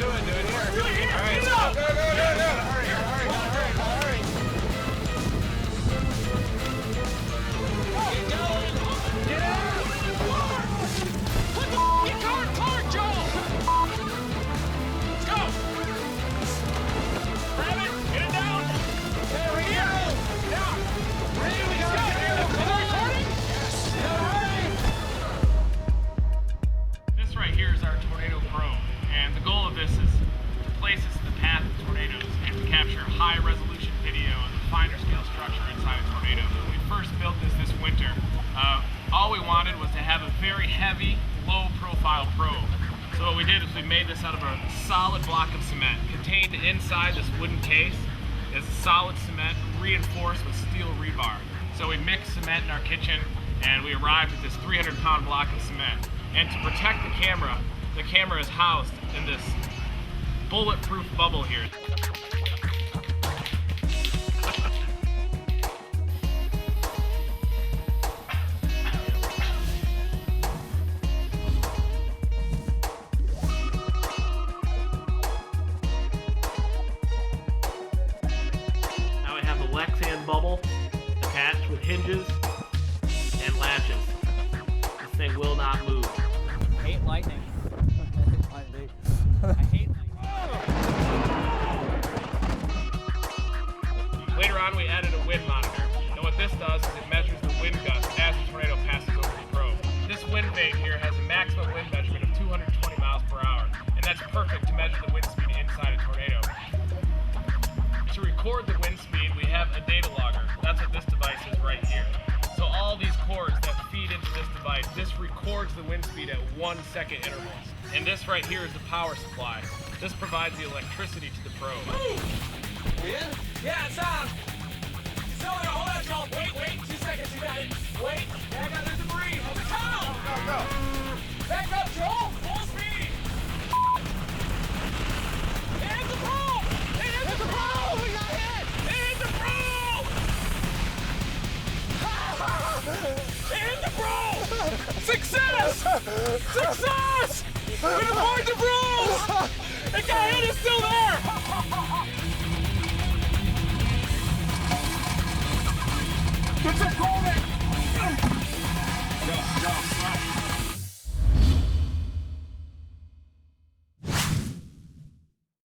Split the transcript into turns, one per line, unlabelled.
Do it here. All right, go. Hurry. Get going. Get out. Put the car in park, Joel. Let's go. Grab it. Get it down. There we go. Down. Ready, we go. Is it recording? Yes. Hurry. This right here is our Tornado Pro, and the goal of this is to place us in the path of tornadoes and to capture high resolution video of the finer scale structure inside a tornado. When we first built this winter, all we wanted was to have a very heavy, low profile probe. So what we did is we made this out of a solid block of cement. Contained inside this wooden case is solid cement reinforced with steel rebar. So we mixed cement in our kitchen and we arrived at this 300-pound block of cement. And to protect the camera is housed in this bulletproof bubble here. Now I have a Lexan bubble attached with hinges and latches. This thing will not move.
I hate lightning. I hate lightning.
Later on, we added a wind monitor. And what this does is it measures the wind gust as the tornado passes over the probe. This wind vane here has a maximum wind measurement of 220 miles per hour, and that's perfect to measure the wind speed inside a tornado. To record the wind speed, we have a data logger. That's what this device is right here. So all these cords that feed into this device, this records the wind speed at 1 second intervals. And this right here is the power supply. This provides the electricity to the probe.
We in? Yeah, it's on. So, hold on, Joel. Wait, 2 seconds, you got it. Wait, back up, there's debris. Go. Back up, Joel. Full speed. It hit the probe. We got hit. It hit the probe. It hit the probe. Success. We avoid the probe. It got hit. It's still there. Get some cold in! Go, stop.